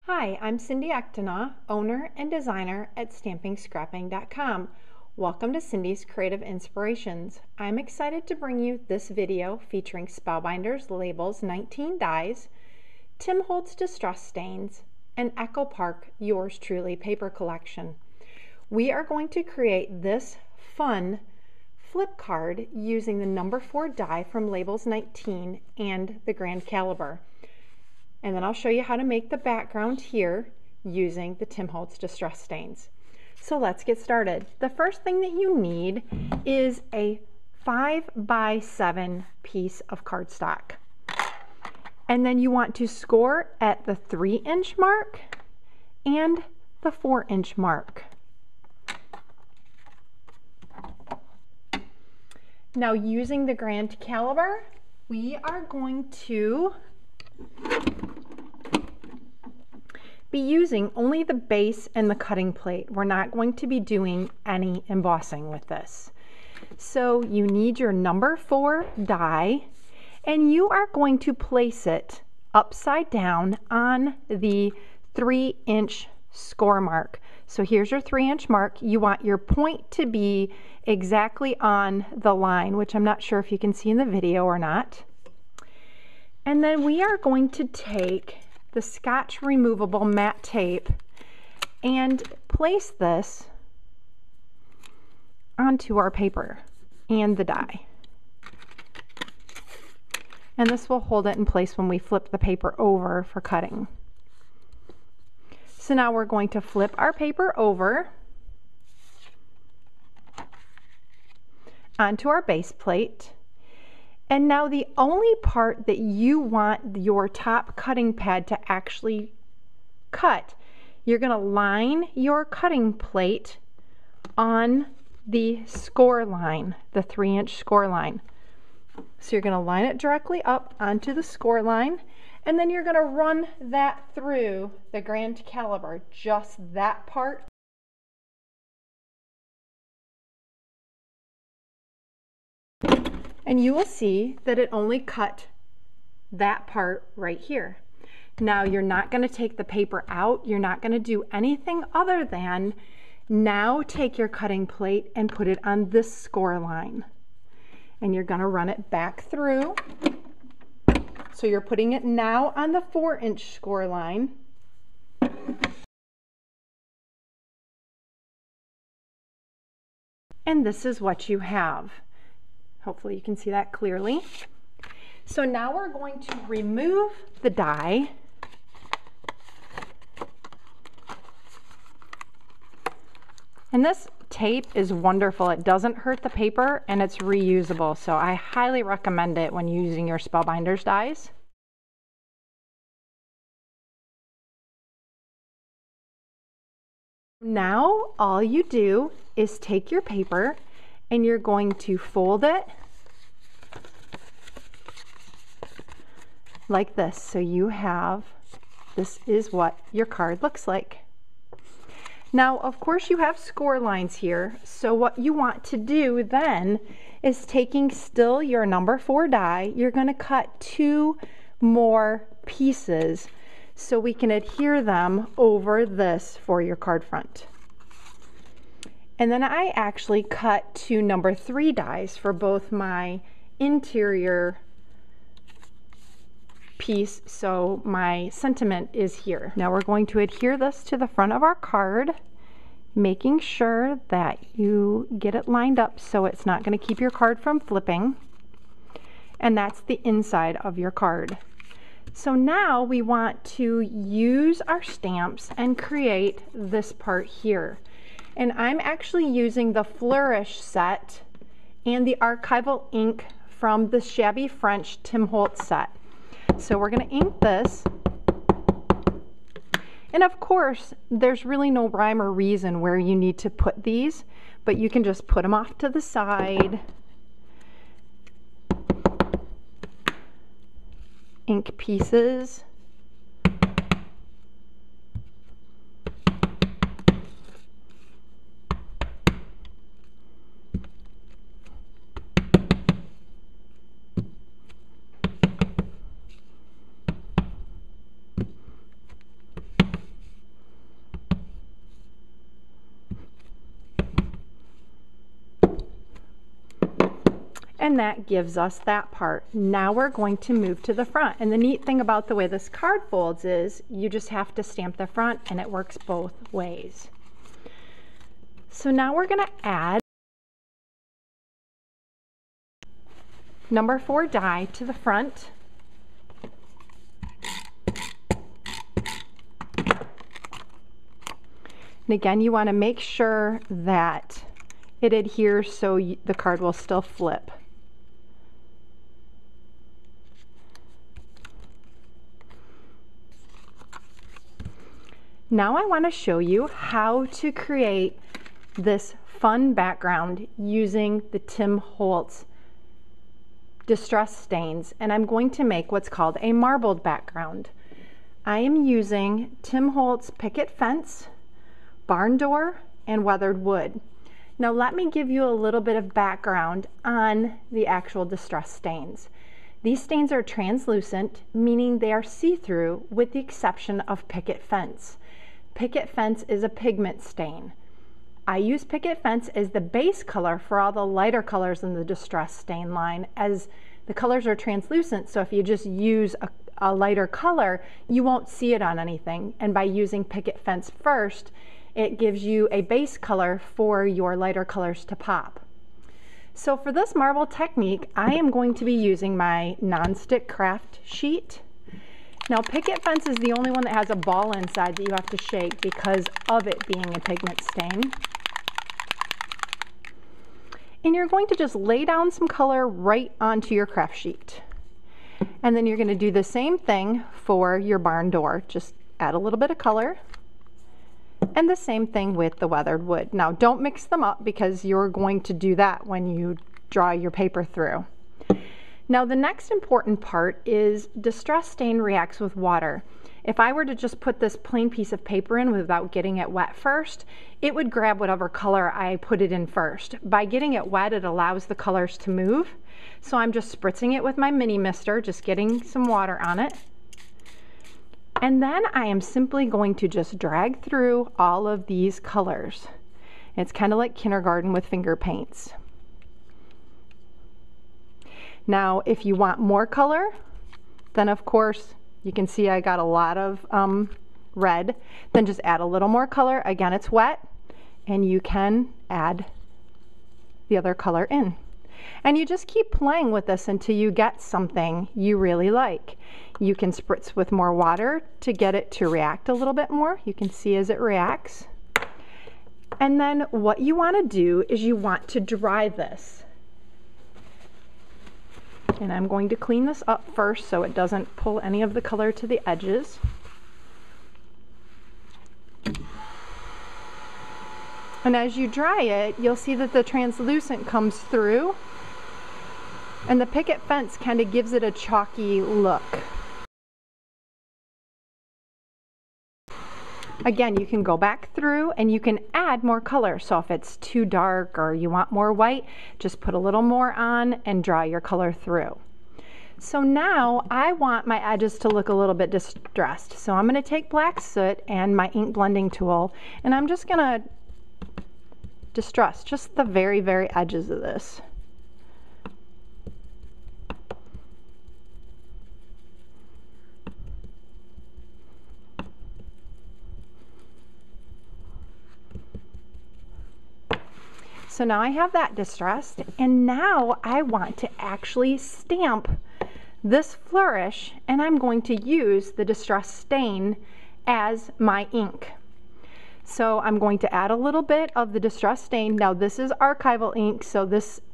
Hi, I'm Cindy Echtenaugh, owner and designer at StampingScrapping.com. Welcome to Cindy's Creative Inspirations. I'm excited to bring you this video featuring Spellbinders Labels 19 dies, Tim Holtz Distress Stains, and Echo Park Yours Truly paper collection. We are going to create this fun flip card using the number 4 die from Labels 19 and the Grand Caliber. And then I'll show you how to make the background here using the Tim Holtz Distress Stains. So let's get started. The first thing that you need is a 5x7 piece of cardstock. And then you want to score at the 3-inch mark and the 4-inch mark. Now, using the Grand Caliber, we are going to be using only the base and the cutting plate. We're not going to be doing any embossing with this. So you need your number 4 die, and you are going to place it upside down on the 3-inch score mark. So here's your 3-inch mark. You want your point to be exactly on the line, which I'm not sure if you can see in the video or not. And then we are going to take the Scotch removable matte tape and place this onto our paper and the die. And this will hold it in place when we flip the paper over for cutting. So now we're going to flip our paper over onto our base plate. And now the only part that you want your top cutting pad to actually cut, you're going to line your cutting plate on the score line, the 3-inch score line. So you're going to line it directly up onto the score line, and then you're going to run that through the Grand Caliber, just that part. And you will see that it only cut that part right here. Now you're not going to take the paper out. You're not going to do anything other than now take your cutting plate and put it on this score line. And you're going to run it back through. So you're putting it now on the 4-inch score line. And this is what you have. Hopefully you can see that clearly. So now we're going to remove the die. And this tape is wonderful. It doesn't hurt the paper and it's reusable. So I highly recommend it when using your Spellbinders dies. Now all you do is take your paper and you're going to fold it like this. So you have, this is what your card looks like. Now, of course, you have score lines here. So what you want to do then is taking still your number 4 die, you're going to cut 2 more pieces so we can adhere them over this for your card front. And then I actually cut 2 number 3 dies for both my interior piece, so my sentiment is here. Now we're going to adhere this to the front of our card, making sure that you get it lined up so it's not going to keep your card from flipping. And that's the inside of your card. So now we want to use our stamps and create this part here. And I'm actually using the Flourish set and the archival ink from the Shabby French Tim Holtz set. So we're going to ink this. And of course, there's really no rhyme or reason where you need to put these, but you can just put them off to the side. Ink pieces. And that gives us that part. Now we're going to move to the front. And the neat thing about the way this card folds is you just have to stamp the front and it works both ways. So now we're going to add number 4 die to the front. And again, you want to make sure that it adheres so the card will still flip. Now I want to show you how to create this fun background using the Tim Holtz distress stains, and I'm going to make what's called a marbled background. I am using Tim Holtz picket fence, barn door, and weathered wood. Now let me give you a little bit of background on the actual distress stains. These stains are translucent, meaning they are see-through with the exception of picket fence. Picket fence is a pigment stain. I use picket fence as the base color for all the lighter colors in the distress stain line, as the colors are translucent, so if you just use a lighter color, you won't see it on anything. And by using picket fence first, it gives you a base color for your lighter colors to pop. So for this marble technique, I am going to be using my nonstick craft sheet. Now picket fence is the only one that has a ball inside that you have to shake because of it being a pigment stain. And you're going to just lay down some color right onto your craft sheet. And then you're going to do the same thing for your barn door. Just add a little bit of color. And the same thing with the weathered wood. Now don't mix them up because you're going to do that when you draw your paper through. Now the next important part is distress stain reacts with water. If I were to just put this plain piece of paper in without getting it wet first, it would grab whatever color I put it in first. By getting it wet, it allows the colors to move. So I'm just spritzing it with my mini mister, just getting some water on it. And then I am simply going to just drag through all of these colors. It's kind of like kindergarten with finger paints. Now, if you want more color, then of course, you can see I got a lot of red. Then just add a little more color. Again, it's wet, and you can add the other color in. And you just keep playing with this until you get something you really like. You can spritz with more water to get it to react a little bit more. You can see as it reacts. And then what you want to do is you want to dry this. And I'm going to clean this up first so it doesn't pull any of the color to the edges. And as you dry it, you'll see that the translucent comes through, and the picket fence kind of gives it a chalky look. Again, you can go back through and you can add more color. So if it's too dark or you want more white, just put a little more on and dry your color through. So now I want my edges to look a little bit distressed. So I'm going to take black soot and my ink blending tool, and I'm just going to distress just the very, very edges of this. So now I have that distressed, and now I want to actually stamp this flourish, and I'm going to use the distress stain as my ink. So I'm going to add a little bit of the distress stain. Now this is archival ink, so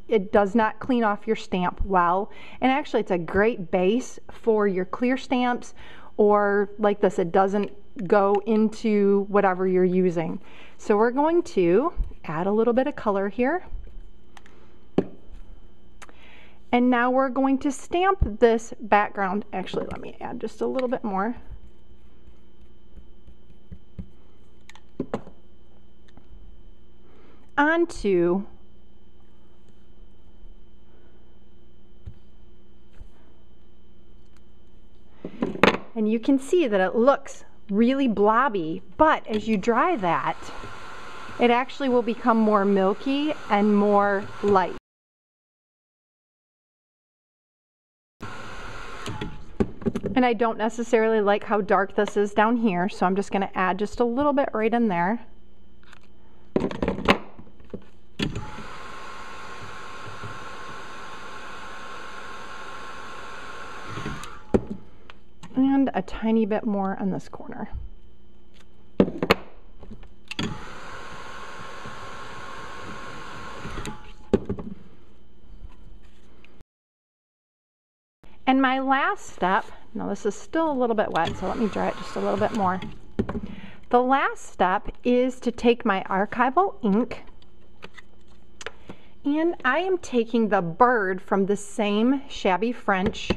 it does not clean off your stamp well, and actually it's a great base for your clear stamps, or like this, it doesn't go into whatever you're using. So we're going to add a little bit of color here. And now we're going to stamp this background. Actually, let me add just a little bit more. Onto and you can see that it looks really blobby, but as you dry that, it actually will become more milky and more light. And I don't necessarily like how dark this is down here, so I'm just going to add just a little bit right in there. And a tiny bit more on this corner. And my last step, now this is still a little bit wet, so let me dry it just a little bit more. The last step is to take my archival ink, and I am taking the bird from the same Shabby French,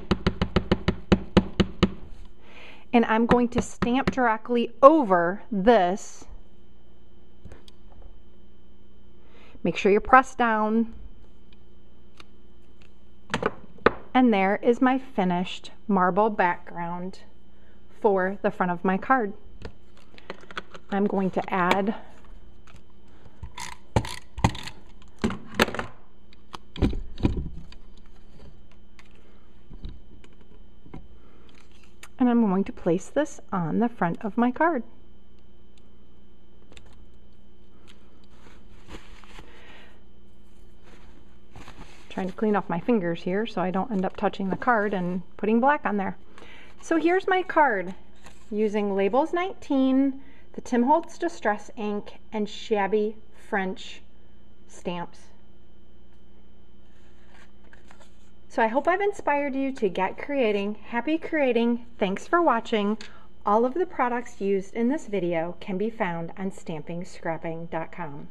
and I'm going to stamp directly over this. Make sure you press down. And there is my finished marble background for the front of my card. I'm going to add and I'm going to place this on the front of my card. Trying to clean off my fingers here so I don't end up touching the card and putting black on there. So here's my card using Labels 19, the Tim Holtz Distress ink, and Shabby French stamps. So I hope I've inspired you to get creating. Happy creating. Thanks for watching. All of the products used in this video can be found on stampingscrapping.com.